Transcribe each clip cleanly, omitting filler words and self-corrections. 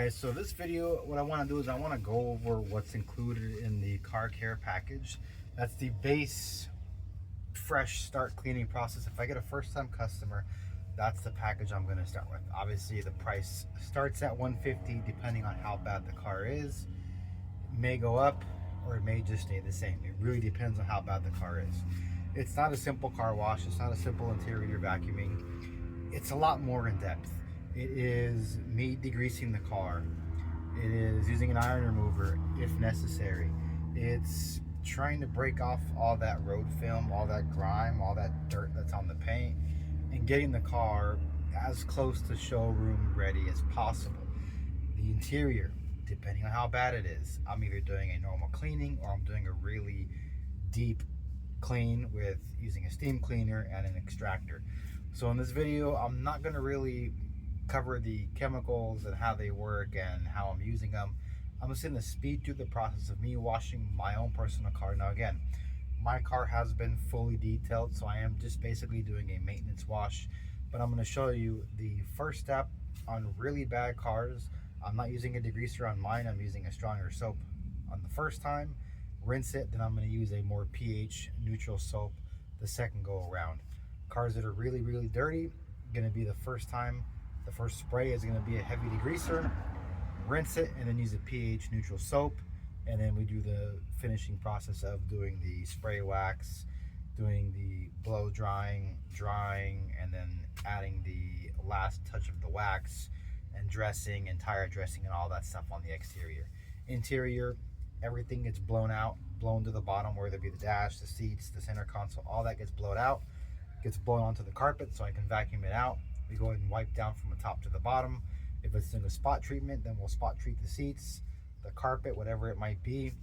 Alright, so this video, what I want to do is I want to go over what's included in the car care package. That's the base fresh start cleaning process. If I get a first-time customer, that's the package I'm going to start with. Obviously the price starts at $150 depending on how bad the car is. It may go up or it may just stay the same. It really depends on how bad the car is. It's not a simple car wash, it's not a simple interior vacuuming. It's a lot more in depth. It is me degreasing the car. It is using an iron remover if necessary. It's trying to break off all that road film, all that grime, all that dirt that's on the paint, and getting the car as close to showroom ready as possible. The interior, depending on how bad it is, I'm either doing a normal cleaning or I'm doing a really deep clean with using a steam cleaner and an extractor. So in this video, I'm not going to really cover the chemicals and how they work and how I'm using them. I'm just going to speed through the process of me washing my own personal car. Now again, my car has been fully detailed, so I am just basically doing a maintenance wash, but I'm going to show you the first step on really bad cars. I'm not using a degreaser on mine, I'm using a stronger soap on the first time. Rinse it, then I'm going to use a more pH neutral soap the second go around. Cars that are really dirty, going to be the first time. The first spray is going to be a heavy degreaser, rinse it, and then use a pH neutral soap. And then we do the finishing process of doing the spray wax, doing the blow drying, and then adding the last touch of the wax and dressing and tire dressing and all that stuff on the exterior. Interior, everything gets blown out, blown to the bottom, whether it be the dash, the seats, the center console, all that gets blown out, gets blown onto the carpet so I can vacuum it out. We go ahead and wipe down from the top to the bottom. If it's doing a spot treatment, then we'll spot treat the seats, the carpet, whatever it might be.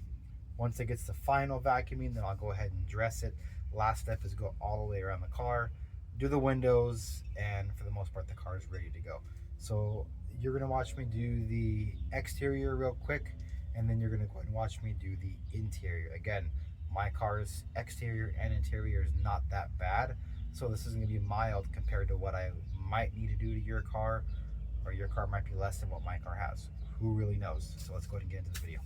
Once it gets the final vacuuming, then I'll go ahead and dress it. Last step is go all the way around the car, do the windows, and for the most part, the car is ready to go. So you're gonna watch me do the exterior real quick, and then you're gonna go ahead and watch me do the interior. Again, my car's exterior and interior is not that bad, so this is gonna be mild compared to what I might need to do to your car, or your car might be less than what my car has. Who really knows? So let's go ahead and get into the video.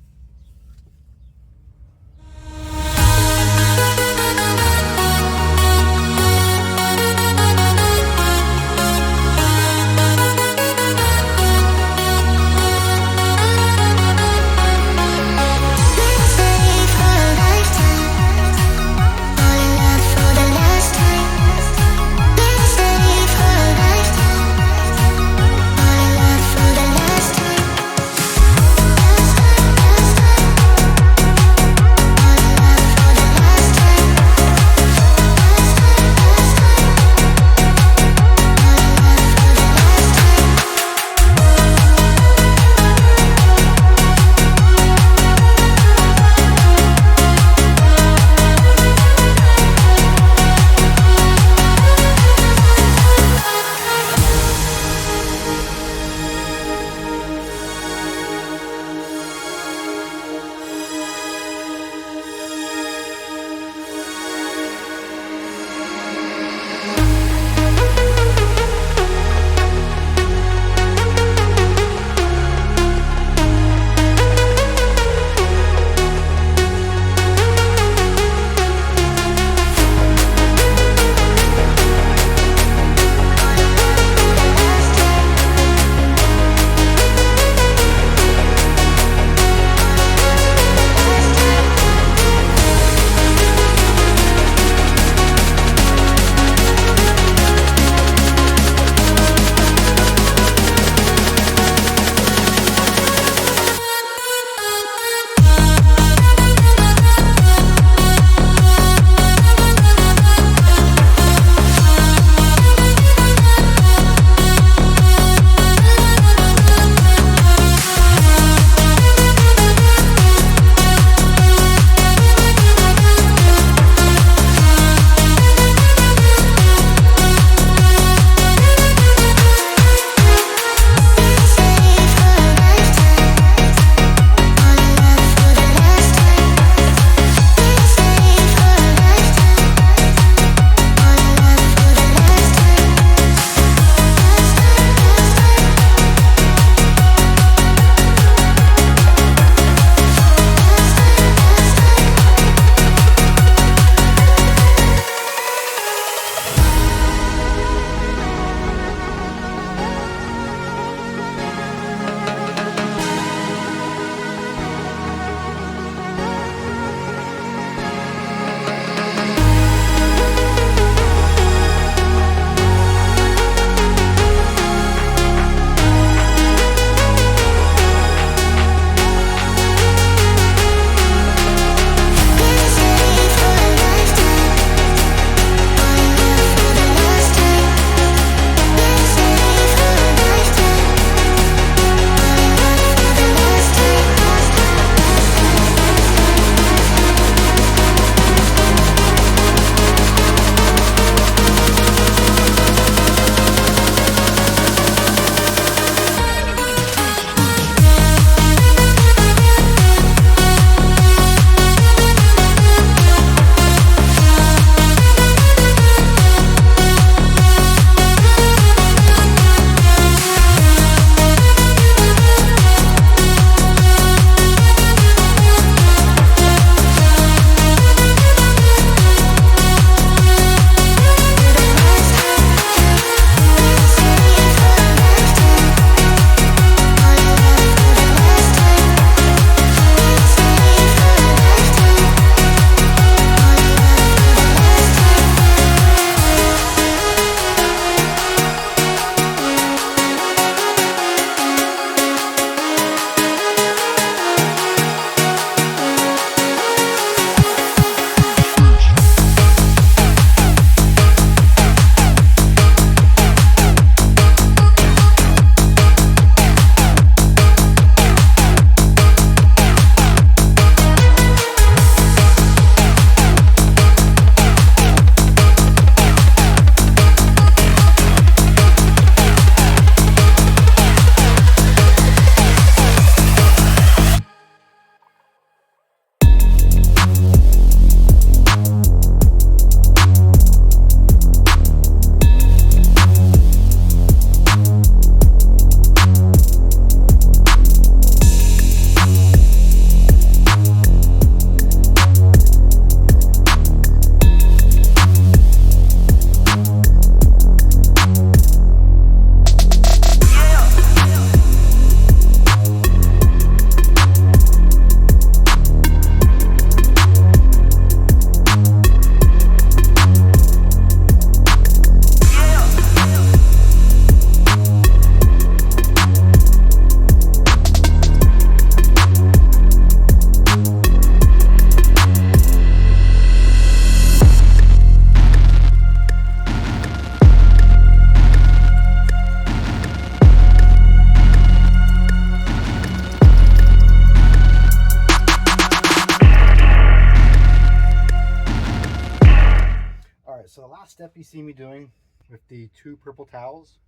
step you see me doing with the 2 purple towels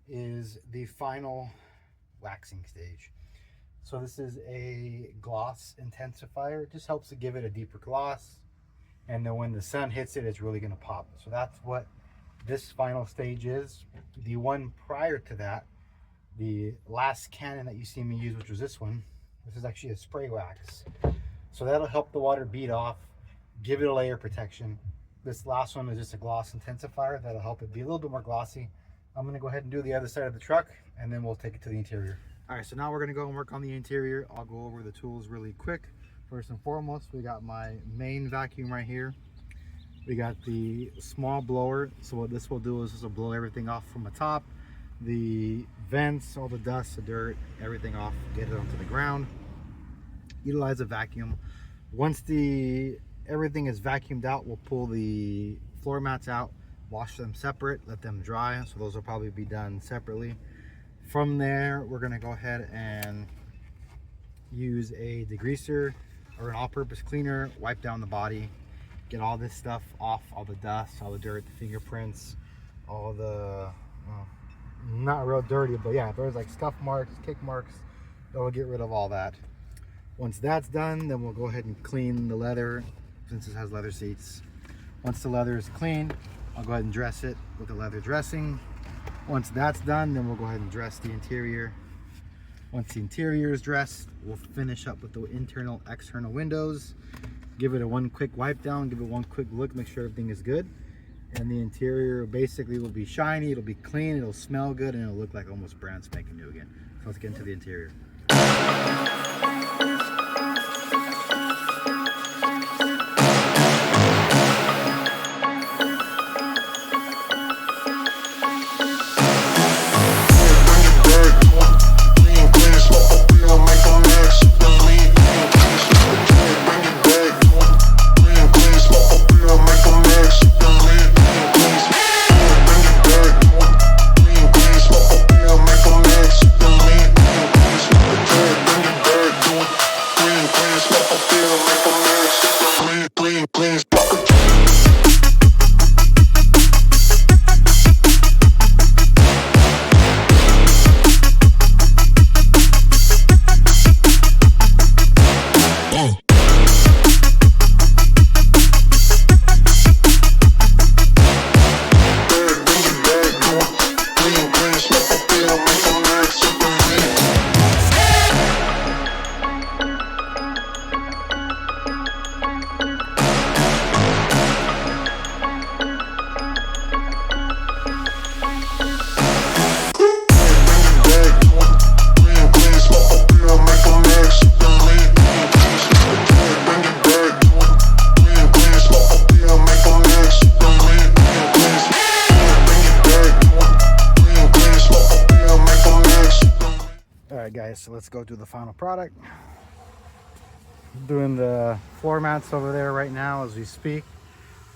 is the final waxing stage. So this is a gloss intensifier. It just helps to give it a deeper gloss, and then when the sun hits it, it's really going to pop. So that's what this final stage is. The one prior to that, the last cannon that you see me use, which was this one, this is actually a spray wax. So that'll help the water bead off, give it a layer of protection. This last one is just a gloss intensifier that'll help it be a little bit more glossy. I'm going to go ahead and do the other side of the truck, and then we'll take it to the interior. All right, so now we're going to go and work on the interior. I'll go over the tools really quick. First and foremost, we got my main vacuum right here. We got the small blower. So what this will do is this will blow everything off from the top, the vents, all the dust, the dirt, everything off, get it onto the ground. Utilize a vacuum. Once everything is vacuumed out, we'll pull the floor mats out, wash them separate, let them dry. So those will probably be done separately. From there, we're gonna go ahead and use a degreaser or an all-purpose cleaner, wipe down the body, get all this stuff off, all the dust, all the dirt, the fingerprints, all the, well, not real dirty, but yeah, there's like scuff marks, kick marks, it'll get rid of all that. Once that's done, then we'll go ahead and clean the leather, since it has leather seats. Once the leather is clean, I'll go ahead and dress it with the leather dressing. Once that's done, then we'll go ahead and dress the interior. Once the interior is dressed, we'll finish up with the internal, external windows. Give it a one quick wipe down, give it one quick look, make sure everything is good. And the interior basically will be shiny, it'll be clean, it'll smell good, and it'll look like almost brand spanking new again. So let's get into the interior. Guys, so let's go do the final product. I'm doing the floor mats over there right now as we speak.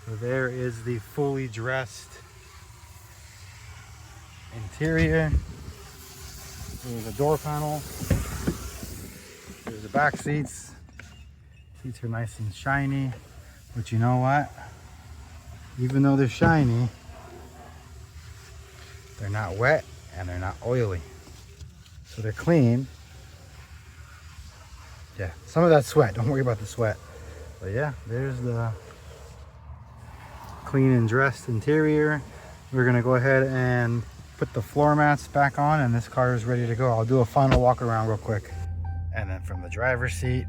So there is the fully dressed interior. There's a door panel. There's the back seats. Seats are nice and shiny, but you know what? Even though they're shiny, they're not wet and they're not oily. So they're clean. Yeah, some of that sweat, don't worry about the sweat. But yeah, there's the clean and dressed interior. We're gonna go ahead and put the floor mats back on, and this car is ready to go. I'll do a final walk around real quick. And then from the driver's seat,